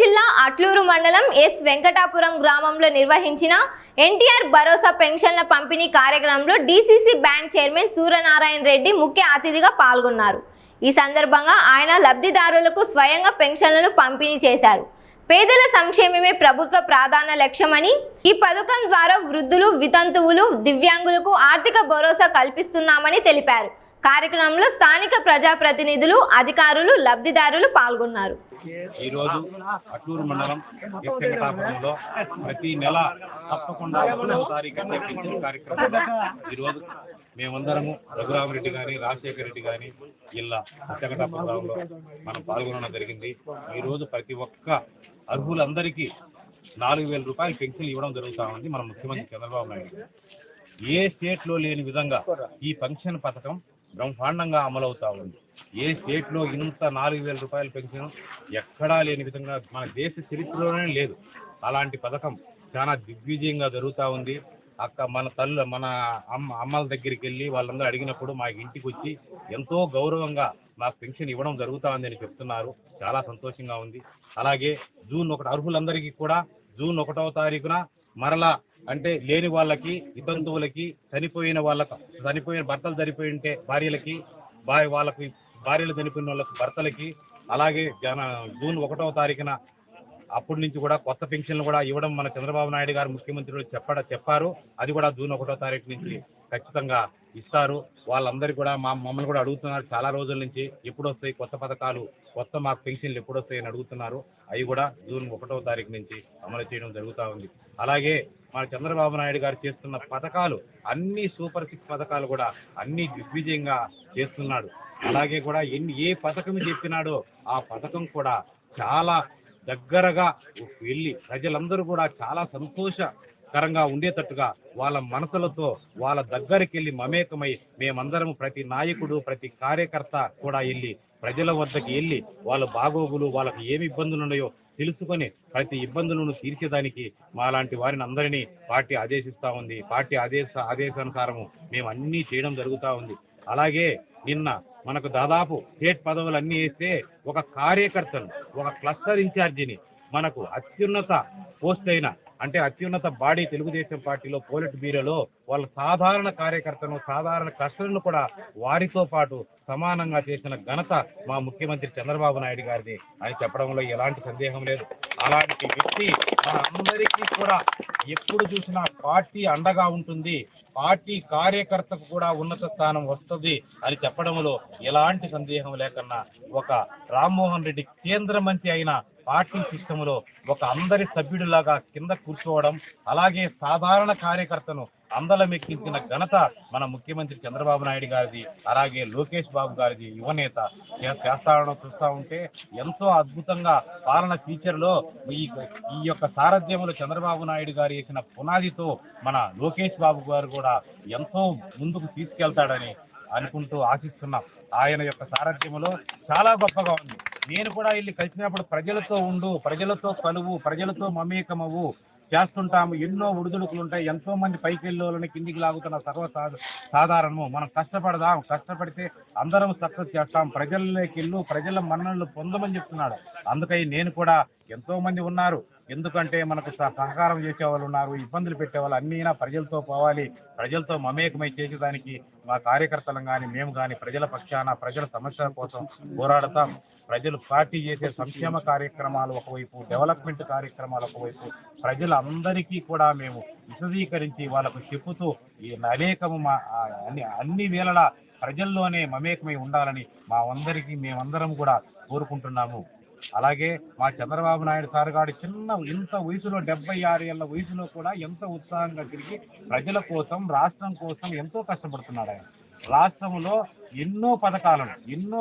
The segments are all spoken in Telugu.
జిల్లా అట్లూరు మండలం ఎస్ వెంకటాపురం గ్రామంలో నిర్వహించిన ఎన్టీఆర్ భరోసా పెన్షన్ల పంపిణీ కార్యక్రమంలో DCC bank chairman Suryanarayana Reddy ముఖ్య అతిథిగా పాల్గొన్నారు. ఈ సందర్భంగా ఆయన లబ్ధిదారులకు స్వయంగా పెన్షన్లను పంపిణీ చేశారు. పేదల సంక్షేమమే ప్రభుత్వ ప్రధాన లక్ష్యమని, ఈ పథకం ద్వారా వృద్ధులు, వితంతువులు, దివ్యాంగులకు ఆర్థిక భరోసా కల్పిస్తున్నామని తెలిపారు. కార్యక్రమంలో స్థానిక ప్రజాప్రతినిధులు, అధికారులు, లబ్ధిదారులు పాల్గొన్నారు. ఈ రోజు అట్లూరు మండలం వెంకటాపురంలో ప్రతి నెల తప్పకుండా 1వ తారీఖున పెన్షన్ కార్యక్రమంలో ఈ రోజు మేమందరము రఘురామరెడ్డి గాని, రాజశేఖర రెడ్డి గాని ఇలా వెంకటాపురంలో మనం పాల్గొనడం జరిగింది. ఈ రోజు ప్రతి ఒక్క అర్హులందరికీ 4,000 రూపాయలు పెన్షన్ ఇవ్వడం జరుగుతా ఉంది. మన ముఖ్యమంత్రి చంద్రబాబు నాయుడు ఏ స్టేట్ లో లేని విధంగా ఈ పెన్షన్ పథకం బ్రహ్మాండంగా అమలవుతా ఉంది. ఏ స్టేట్ లో ఇంత 4,000 రూపాయల పెన్షన్ ఎక్కడా లేని విధంగా మన దేశ చరిత్రలోనే లేదు. అలాంటి పథకం చాలా దిగ్విజయంగా జరుగుతూ ఉంది. మన అమ్మల దగ్గరికి వెళ్ళి వాళ్ళందరూ అడిగినప్పుడు మా ఇంటికి వచ్చి ఎంతో గౌరవంగా మాకు పెన్షన్ ఇవ్వడం జరుగుతా ఉంది అని చెప్తున్నారు. చాలా సంతోషంగా ఉంది. అలాగే జూన్ 1 అర్హులందరికీ కూడా జూన్ 1వ తారీఖున మరలా అంటే లేని వాళ్ళకి, వితంతువులకి, చనిపోయిన భర్తలు చనిపోయి ఉంటే భార్యలకి, వాళ్ళకి భార్యలు చనిపోయిన వాళ్ళకి భర్తలకి, అలాగే జూన్ 1వ తారీఖున అప్పటి నుంచి కూడా కొత్త పెన్షన్లు కూడా ఇవ్వడం మన చంద్రబాబు నాయుడు గారు ముఖ్యమంత్రి చెప్పారు. అది కూడా జూన్ 1వ తారీఖు నుంచి ఖచ్చితంగా ఇస్తారు. వాళ్ళందరూ కూడా మమ్మల్ని కూడా అడుగుతున్నారు చాలా రోజుల నుంచి, ఎప్పుడు వస్తాయి కొత్త పథకాలు, కొత్త మాకు పెన్షన్లు ఎప్పుడు వస్తాయి అని అడుగుతున్నారు. అవి కూడా జూన్ 1వ తారీఖు నుంచి అమలు చేయడం జరుగుతూ ఉంది. అలాగే మన చంద్రబాబు నాయుడు గారు చేస్తున్న పథకాలు అన్ని సూపర్ 6 పథకాలు కూడా అన్ని దిగ్విజయంగా చేస్తున్నాడు. అలాగే కూడా ఏ పథకం చెప్పినాడో ఆ పథకం కూడా చాలా దగ్గరగా వెళ్ళి ప్రజలందరూ కూడా చాలా సంతోషకరంగా ఉండేటట్టుగా వాళ్ళ మనసులతో వాళ్ళ దగ్గరికి వెళ్ళి మమేకమై మేమందరం ప్రతి నాయకుడు, ప్రతి కార్యకర్త కూడా వెళ్ళి ప్రజల వద్దకి వెళ్ళి వాళ్ళ బాగోగులు, వాళ్ళకి ఏమి ఇబ్బందులు ఉన్నాయో తెలుసుకొని ప్రతి ఇబ్బందులను తీర్చేదానికి మాలాంటి వారిని అందరినీ పార్టీ ఆదేశిస్తా ఉంది. పార్టీ ఆదేశానుసారము మేము అన్ని చేయడం జరుగుతూ ఉంది. అలాగే నిన్న మనకు దాదాపు స్టేట్ పదవులు అన్ని వేస్తే ఒక కార్యకర్తను, ఒక క్లస్టర్ ఇన్ఛార్జిని మనకు అత్యున్నత పోస్ట్ అయిన అంటే అత్యున్నత బాడీ తెలుగుదేశం పార్టీలో పోలిట్ బ్యూరోలో వాళ్ళ సాధారణ కార్యకర్తను, సాధారణ క్లస్టర్ను కూడా వారితో పాటు సమానంగా చేసిన ఘనత మా ముఖ్యమంత్రి చంద్రబాబు నాయుడు గారిది అని చెప్పడంలో ఎలాంటి సందేహం లేదు. అలాంటి వ్యక్తి మన అందరికీ కూడా ఎప్పుడు చూసినా పార్టీ అండగా ఉంటుంది, పార్టీ కార్యకర్తకు కూడా ఉన్నత స్థానం వస్తుంది అని చెప్పడంలో ఎలాంటి సందేహం లేకన్నా ఒక రామ్మోహన్ రెడ్డి కేంద్ర మంత్రి అయిన పార్టీ సిస్టమ్ లో ఒక అందరి సభ్యుడిలాగా కింద కూర్చోవడం, అలాగే సాధారణ కార్యకర్తను అందలమెక్కించిన ఘనత మన ముఖ్యమంత్రి చంద్రబాబు నాయుడు గారిది. అలాగే లోకేష్ బాబు గారిది, యువనేత చేస్తాడో చూస్తా ఉంటే ఎంతో అద్భుతంగా పాలన ఫ్యూచర్ లో ఈ యొక్క సారథ్యంలో చంద్రబాబు నాయుడు గారు వేసిన పునాదితో మన లోకేష్ బాబు గారు కూడా ఎంతో ముందుకు తీసుకెళ్తాడని అనుకుంటూ ఆశిస్తున్నాం. ఆయన యొక్క సారథ్యంలో చాలా గొప్పగా ఉంది. నేను కూడా వెళ్ళి కలిసినప్పుడు ప్రజలతో ఉండు, ప్రజలతో కలువు, ప్రజలతో మమేకమవు చేస్తుంటాము. ఎన్నో ఒడిదుడుకులు ఉంటాయి, ఎంతో మంది పైకి వెళ్ళి కిందికి లాగుతున్న సాధారణము. మనం కష్టపడదాం, కష్టపడితే అందరం సక్సెస్ చేస్తాం, ప్రజల్లోకి వెళ్ళు, ప్రజల మన్ననలు పొందమని చెప్తున్నాడు. అందుకై నేను కూడా ఎంతో మంది ఉన్నారు, ఎందుకంటే మనకు సహకారం చేసేవాళ్ళు ఉన్నారు, ఇబ్బందులు పెట్టేవాళ్ళు అన్నీ ప్రజలతో పోవాలి, ప్రజలతో మమేకమై చేసేదానికి మా కార్యకర్తలం కానీ మేము కానీ ప్రజల పక్షాన, ప్రజల సమస్యల కోసం పోరాడతాం. ప్రజలు పార్టీ చేసే సంక్షేమ కార్యక్రమాలు ఒకవైపు, డెవలప్మెంట్ కార్యక్రమాలు ఒకవైపు, ప్రజలందరికీ కూడా మేము విశదీకరించి వాళ్ళకు చెప్పుతూ ఈ అనేకము అన్ని వేళలా ప్రజల్లోనే మమేకమై ఉండాలని మేమందరం కూడా కోరుకుంటున్నాము. అలాగే మా చంద్రబాబు నాయుడు సార్ గారు ఇంత వయసులో 76 ఏళ్ల వయసులో కూడా ఎంతో ఉత్సాహంగా తిరిగి ప్రజల కోసం, రాష్ట్రం కోసం ఎంతో కష్టపడుతున్నాడు. ఆయన రాష్ట్రంలో ఎన్నో పథకాలను, ఎన్నో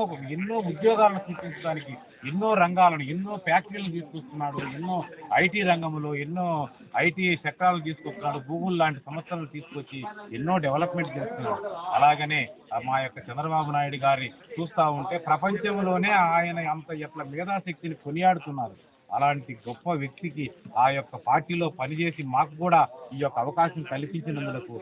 ఉద్యోగాలను సృష్టించడానికి ఎన్నో రంగాలను, ఎన్నో ఫ్యాక్టరీలను తీసుకొస్తున్నాడు, ఎన్నో ఐటీ రంగంలో ఎన్నో ఐటీ సెక్టార్లు తీసుకొస్తున్నాడు, గూగుల్ లాంటి సంస్థలను తీసుకొచ్చి ఎన్నో డెవలప్మెంట్ చేస్తున్నాడు. అలాగనే మా యొక్క చంద్రబాబు నాయుడు గారిని చూస్తా ఉంటే ప్రపంచంలోనే ఆయన ఎట్లా మేధాశక్తిని కొనియాడుతున్నారు. అలాంటి గొప్ప వ్యక్తికి ఆ యొక్క పార్టీలో పనిచేసి మాకు కూడా ఈ యొక్క అవకాశం కల్పించినందుకు